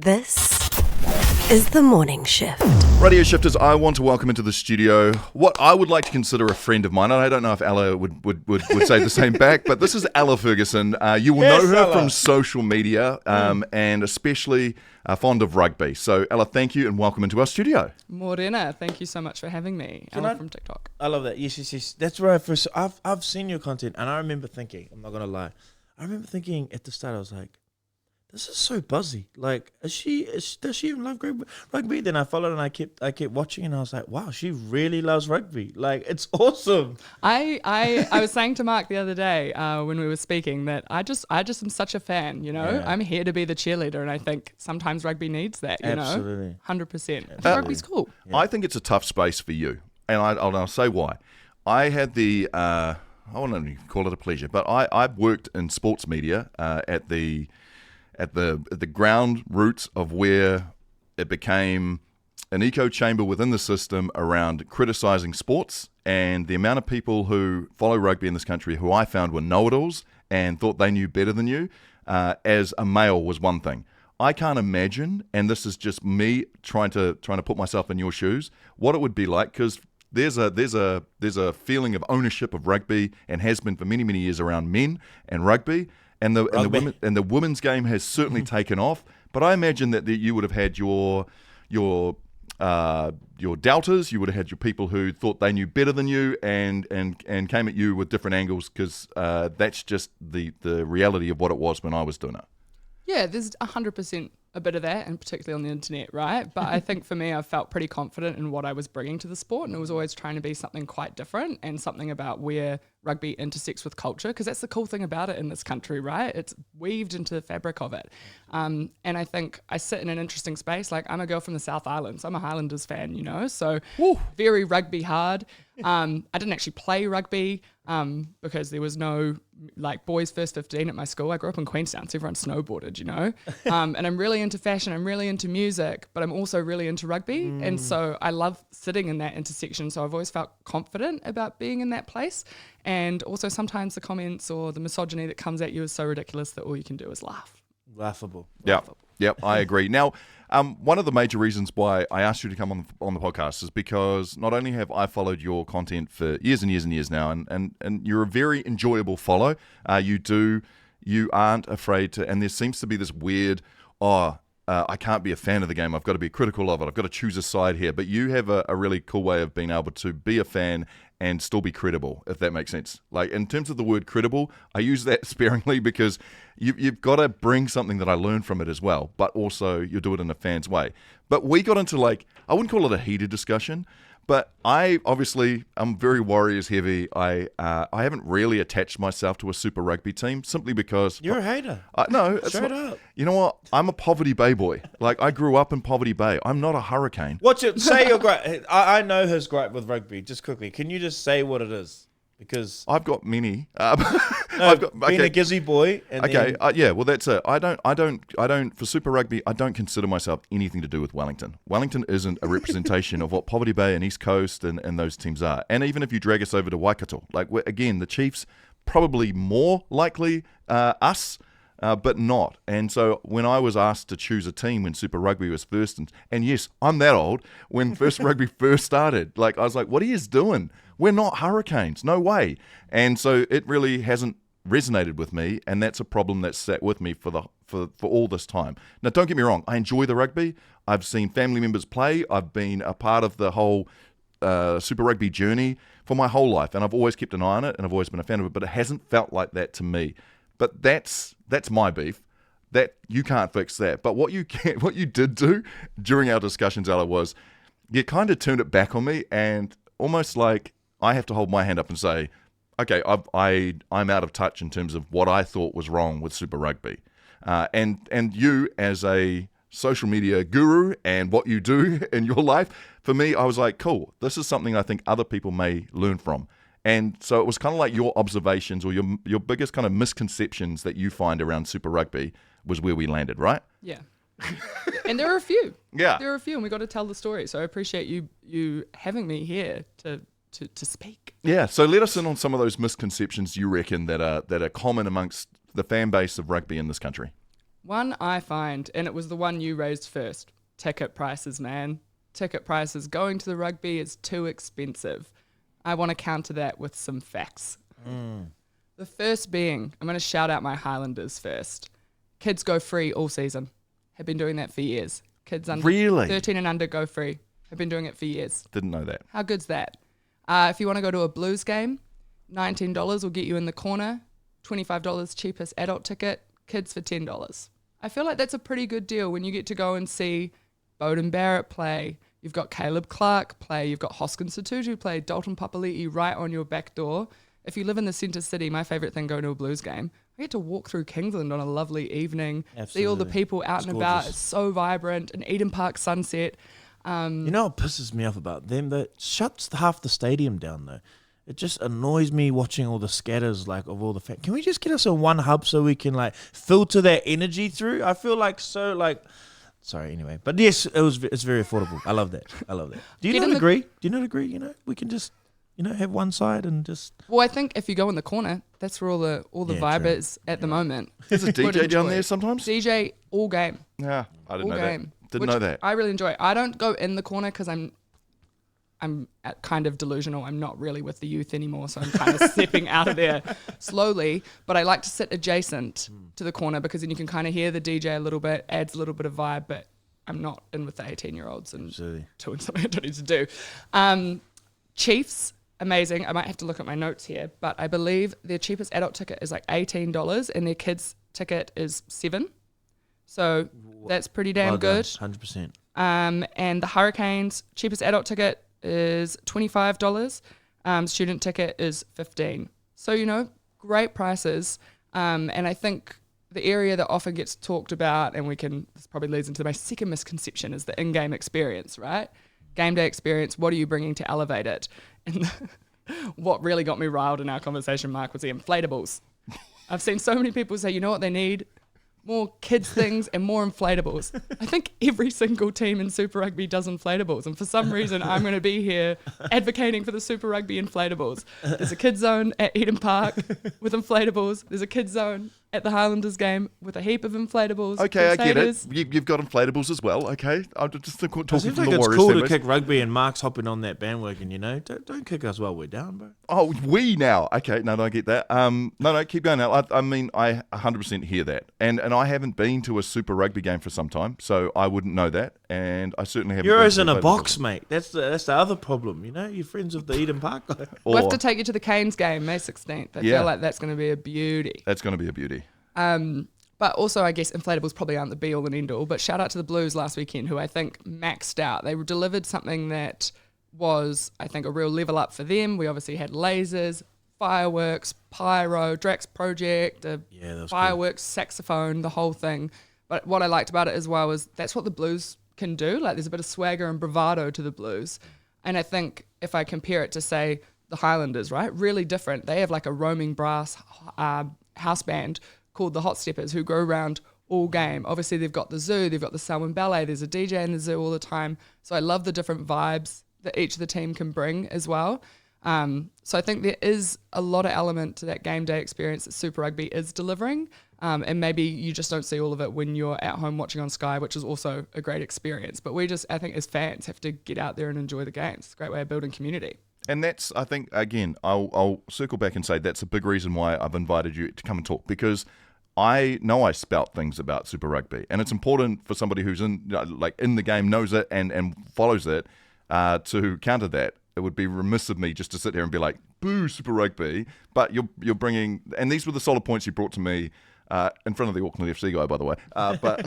This is The Morning Shift. Radio Shifters, I want to welcome into the studio what I would like to consider a friend of mine. And I don't know if Ella would say the same back, but this is Ella Ferguson. You will know her Ella. from social media and especially fond of rugby. So Ella, thank you and welcome into our studio. Morena, thank you so much for having me. Ella from TikTok. I love that. Yes. That's where I've seen your content, and I remember thinking, I'm not gonna lie, I remember thinking at the start, I was like, this is so buzzy. Like, does she even love rugby? Then I followed and I kept watching, and I was like, wow, she really loves rugby. Like, it's awesome. I was saying to Marc the other day when we were speaking that I just am such a fan. You know, I'm here to be the cheerleader, and I think sometimes rugby needs that. You Absolutely. know, 100%. Rugby's cool. Yeah. I think it's a tough space for you, and I'll say why. I had the I won't even call it a pleasure, but I've worked in sports media at the ground roots of where it became an echo chamber within the system around criticising sports, and the amount of people who follow rugby in this country who I found were know-it-alls and thought they knew better than you as a male was one thing. I can't imagine, and this is just me trying to put myself in your shoes, what it would be like, because there's a feeling of ownership of rugby and has been for many, many years around men and rugby. And the women's game has certainly taken off, but I imagine that you would have had your doubters, you would have had your people who thought they knew better than you and came at you with different angles, because that's just the reality of what it was when I was doing it. Yeah, there's 100% a bit of that, and particularly on the internet, right? But I think for me, I felt pretty confident in what I was bringing to the sport, and it was always trying to be something quite different and something about where rugby intersects with culture, because that's the cool thing about it in this country, right? It's weaved into the fabric of it. And I think I sit in an interesting space. Like, I'm a girl from the South Island, so I'm a Highlanders fan, you know? So very rugby hard. I didn't actually play rugby because there was no like boys first 15 at my school. I grew up in Queenstown, so everyone snowboarded, you know? And I'm really into fashion, I'm really into music, but I'm also really into rugby. And so I love sitting in that intersection. So I've always felt confident about being in that place. And also sometimes the comments or the misogyny that comes at you is so ridiculous that all you can do is laugh. Laughable. Yep, I agree. Now, one of the major reasons why I asked you to come on the podcast is because not only have I followed your content for years and years and years now, and you're a very enjoyable follow. You aren't afraid to, and there seems to be this weird, I can't be a fan of the game, I've got to be critical of it, I've got to choose a side here. But you have a really cool way of being able to be a fan and still be credible, if that makes sense. Like, in terms of the word credible, I use that sparingly because you've got to bring something that I learned from it as well, but also you do it in a fan's way. But we got into, like, I wouldn't call it a heated discussion, but I'm very Warriors heavy. I haven't really attached myself to a Super Rugby team simply because You're a hater. No, Straight up. You know what? I'm a Poverty Bay boy. Like, I grew up in Poverty Bay. I'm not a Hurricane. Say your gripe. I know his gripe with rugby. Just quickly, can you just say what it is? Because I've got many. being a Gizzy boy. Yeah. Well, that's it. I don't. For Super Rugby, I don't consider myself anything to do with Wellington. Wellington isn't a representation of what Poverty Bay and East Coast and those teams are. And even if you drag us over to Waikato, like, again, the Chiefs probably more likely us. But not. And so when I was asked to choose a team when Super Rugby was first, and yes, I'm that old, when first rugby first started, like, I was like, what are you doing? We're not Hurricanes, no way. And so it really hasn't resonated with me, and that's a problem that's sat with me for all this time. Now, don't get me wrong, I enjoy the rugby. I've seen family members play. I've been a part of the whole Super Rugby journey for my whole life, and I've always kept an eye on it, and I've always been a fan of it, but it hasn't felt like that to me. But that's my beef. That you can't fix that. But what you did do during our discussions, Ella, was you kind of turned it back on me, and almost like I have to hold my hand up and say, okay, I'm out of touch in terms of what I thought was wrong with Super Rugby. And you, as a social media guru and what you do in your life, for me, I was like, cool, this is something I think other people may learn from. And so it was kind of like your observations or your biggest kind of misconceptions that you find around Super Rugby was where we landed, right? Yeah. And there are a few. Yeah. There are a few, and we got to tell the story. So I appreciate you having me here to speak. Yeah. So let us in on some of those misconceptions you reckon that are common amongst the fan base of rugby in this country. One I find, and it was the one you raised first, ticket prices, man. Ticket prices. Going to the rugby is too expensive. I want to counter that with some facts. The first being, I'm going to shout out my Highlanders first. Kids go free all season. Have been doing that for years. Kids under Really? 13 and under go free. Have been doing it for years. Didn't know that. How good's that? If you want to go to a Blues game, $19 will get you in the corner. $25 cheapest adult ticket. Kids for $10. I feel like that's a pretty good deal when you get to go and see Bowden Barrett play. You've got Caleb Clark play. You've got Hoskins Satutu play. Dalton Papali'i right on your back door. If you live in the centre city, my favourite thing going to a Blues game, I get to walk through Kingsland on a lovely evening, see all the people out and about. It's so vibrant. An Eden Park sunset. You know what pisses me off about them? That shuts half the stadium down, though. It just annoys me watching all the scatters, like, of all the fans. Can we just get us a one hub so we can, like, filter that energy through? I feel like so, like... Sorry, anyway. But yes, it's very affordable. I love that. Do you not agree? You know, we can just, you know, have one side and just... Well, I think if you go in the corner, that's where all the vibe true. is at the moment. There's a DJ down there sometimes? DJ all game. Yeah, I didn't All know game. that. Didn't Which know that. I really enjoy. I don't go in the corner because I'm kind of delusional. I'm not really with the youth anymore, so I'm kind of stepping out of there slowly. But I like to sit adjacent to the corner because then you can kind of hear the DJ a little bit, adds a little bit of vibe, but I'm not in with the 18-year-olds and doing something I don't need to do. Chiefs, amazing. I might have to look at my notes here, but I believe their cheapest adult ticket is like $18 and their kids' ticket is $7. So that's pretty damn good. 100%. And the Hurricanes, cheapest adult ticket is $25. Student ticket is $15. So, you know, great prices. And I think the area that often gets talked about, and this probably leads into my second misconception, is the in-game experience, right? Game day experience, what are you bringing to elevate it? And what really got me riled in our conversation, Marc, was the inflatables. I've seen so many people say, you know what they need? More kids things and more inflatables. I think every single team in Super Rugby does inflatables, and for some reason I'm going to be here advocating for the Super Rugby inflatables. There's a kids zone at Eden Park with inflatables. There's a kids zone at the Highlanders game with a heap of inflatables. Okay, I get it. You've got inflatables as well. Okay, I'm just talking It seems from like the it's Warriors. cool to sandwich. kick rugby, and Mark's hopping on that bandwagon, you know? Don't kick us while we're down, bro. Oh, we now. Okay, no, I get that. No, keep going now. I mean, I 100% hear that. And I haven't been to a Super Rugby game for some time, so I wouldn't know that. And I certainly haven't Euros been in to a box, mate. That's the other problem, you know? You're friends with the Eden Park guy. We'll have to take you to the Canes game, May 16th. I Yeah. feel like that's going to be a beauty. That's going to be a beauty. But also, I guess inflatables probably aren't the be-all and end-all. But shout out to the Blues last weekend, who I think maxed out. They delivered something that was, I think, a real level up for them. We obviously had lasers, fireworks, pyro, Drax Project, fireworks, saxophone, the whole thing. But what I liked about it as well is that's what the Blues can do. Like, there's a bit of swagger and bravado to the Blues. And I think if I compare it to, say, the Highlanders, right, really different. They have like a roaming brass house band called the Hot Steppers, who go around all game. Obviously, they've got the zoo, they've got the Salmon Ballet, there's a DJ in the zoo all the time. So I love the different vibes that each of the team can bring as well. So I think there is a lot of element to that game day experience that Super Rugby is delivering. And maybe you just don't see all of it when you're at home watching on Sky, which is also a great experience. But we just, I think as fans, have to get out there and enjoy the games. It's a great way of building community. And that's, I think, again, I'll circle back and say that's a big reason why I've invited you to come and talk, because I know I spout things about Super Rugby, and it's important for somebody who's in the game, knows it and follows it, to counter that. It would be remiss of me just to sit here and be like, boo, Super Rugby. But you're bringing, and these were the solid points you brought to me in front of the Auckland FC guy, by the way. But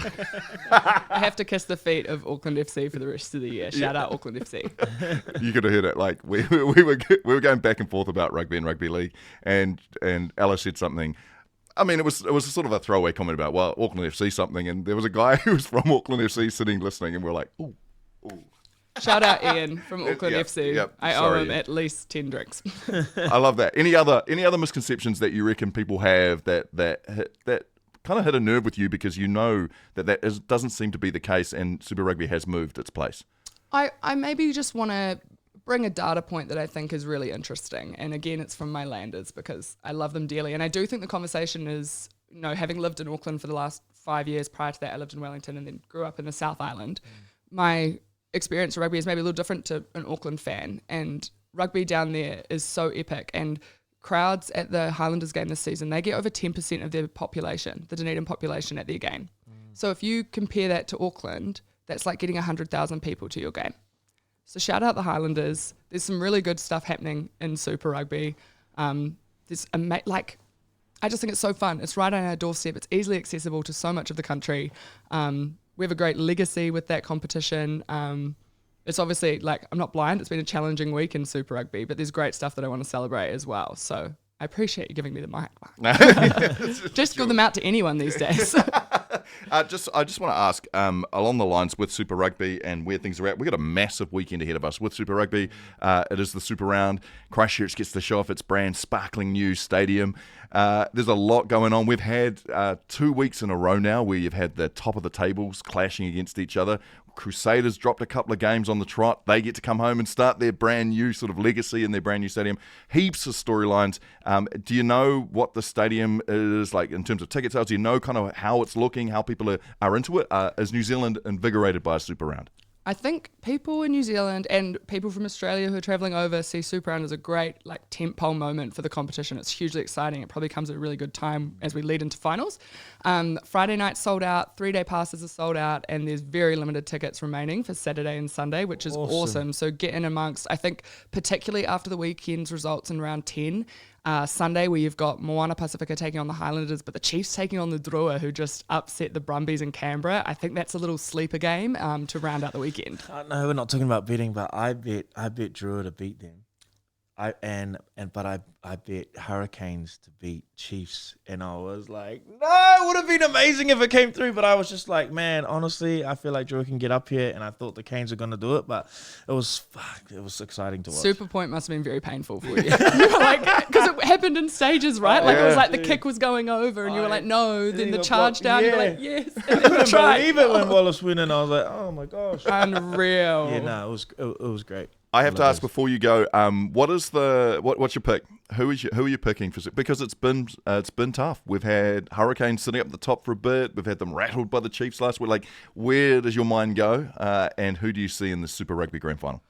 I have to kiss the feet of Auckland FC for the rest of the year. Shout out Auckland FC. You could have heard it. Like we were going back and forth about rugby and rugby league, and Ella said something. I mean, it was sort of a throwaway comment about, well, Auckland FC something, and there was a guy who was from Auckland FC sitting listening, and we were like, ooh. Shout out Ian from Auckland Yep, FC. yep. I Sorry, owe him Ian. at least 10 drinks. I love that. Any other misconceptions that you reckon people have that kind of hit a nerve with you because you know that doesn't seem to be the case, and Super Rugby has moved its place? I maybe just want to bring a data point that I think is really interesting. And again, it's from my Landers because I love them dearly. And I do think the conversation is, you know, having lived in Auckland for the last 5 years prior to that, I lived in Wellington and then grew up in the South Island. My experience of rugby is maybe a little different to an Auckland fan, and rugby down there is so epic. And crowds at the Highlanders game this season, they get over 10% of their population, the Dunedin population, at their game. So if you compare that to Auckland, that's like getting 100,000 people to your game. So shout out the Highlanders. There's some really good stuff happening in Super Rugby. I just think it's so fun. It's right on our doorstep. It's easily accessible to so much of the country. We have a great legacy with that competition. It's obviously, like, I'm not blind. It's been a challenging week in Super Rugby, but there's great stuff that I want to celebrate as well. So I appreciate you giving me the mic, Marc. Just give them out to anyone these days. I just want to ask, along the lines with Super Rugby and where things are at, we've got a massive weekend ahead of us with Super Rugby. It is the Super Round. Christchurch gets to show off its brand sparkling new stadium. There's a lot going on. We've had 2 weeks in a row now where you've had the top of the tables clashing against each other. Crusaders dropped a couple of games on the trot. They get to come home and start their brand new sort of legacy in their brand new stadium. Heaps of storylines. Do you know what the stadium is like in terms of ticket sales? Do you know kind of how it's looking, how people are into it? Is New Zealand invigorated by a Super Round? I think people in New Zealand and people from Australia who are travelling over see Super Round as a great tentpole moment for the competition. It's hugely exciting. It probably comes at a really good time as we lead into finals. Friday night sold out, 3-day passes are sold out, and there's very limited tickets remaining for Saturday and Sunday, which is awesome. So get in amongst, I think, particularly after the weekend's results in round 10, Sunday, where you've got Moana Pacifica taking on the Highlanders, but the Chiefs taking on the Drua, who just upset the Brumbies in Canberra. I think that's a little sleeper game to round out the weekend. No, we're not talking about betting, but I bet Drua to beat them. I bet Hurricanes to beat Chiefs, and I was like, no, it would have been amazing if it came through. But I was just like, man, honestly, I feel like Drua can get up here, and I thought the Canes were going to do it, but it was exciting to watch. Super point must have been very painful for you. You were like, because it happened in stages, right? It was like the kick was going over, and you were like, no. Then the charge down, you were like, yes. And then I couldn't believe it when Wallace went, and I was like, oh my gosh, unreal. Yeah, no, it was great. I have to ask before you go, what's your pick? Who are you picking for? Because it's been tough. We've had Hurricanes sitting up at the top for a bit. We've had them rattled by the Chiefs last week. Like, where does your mind go? And who do you see in the Super Rugby Grand Final?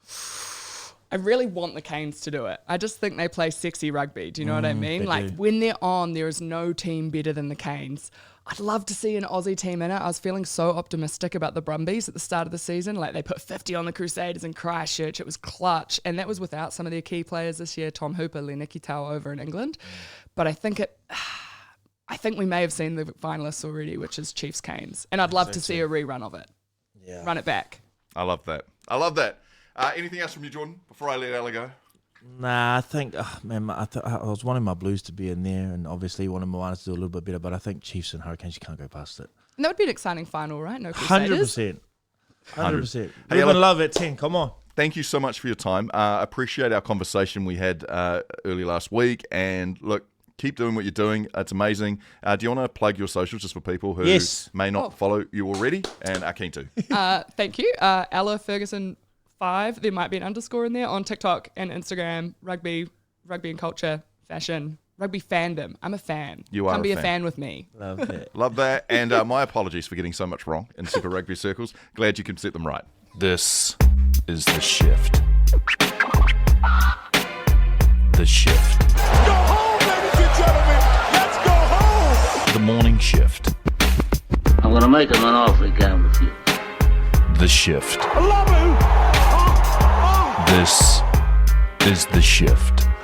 I really want the Canes to do it. I just think they play sexy rugby. Do you know what I mean? They do. When they're on, there is no team better than the Canes. I'd love to see an Aussie team in it. I was feeling so optimistic about the Brumbies at the start of the season. Like, they put 50 on the Crusaders in Christchurch. It was clutch. And that was without some of their key players this year, Tom Hooper, Leniki Tau over in England. But I think we may have seen the finalists already, which is Chiefs Canes. And I'd love to see a rerun of it. Yeah. Run it back. I love that. Anything else from you, Jordan, before I let Ella go? Nah, I think, I was wanting my Blues to be in there, and obviously wanting Moana to do a little bit better, but I think Chiefs and Hurricanes, you can't go past it. And that would be an exciting final, right? No Crusaders. 100%. Hey, even love it, 10, come on. Thank you so much for your time. Appreciate our conversation we had early last week, and look, keep doing what you're doing. It's amazing. Do you want to plug your socials just for people who may not follow you already and are keen to? Thank you. Ella Ferguson 5. There might be an underscore in there on TikTok and Instagram. Rugby and culture, fashion, rugby fandom. I'm a fan. You are. Come be a fan. Fan with me. Love that. Love that. And my apologies for getting so much wrong in Super Rugby circles. Glad you can set them right. This is The Shift. The Shift. Go home, ladies and gentlemen. Let's go home. The Morning Shift. I'm going to make him an offer again with you. The Shift. I love you. This is The Shift.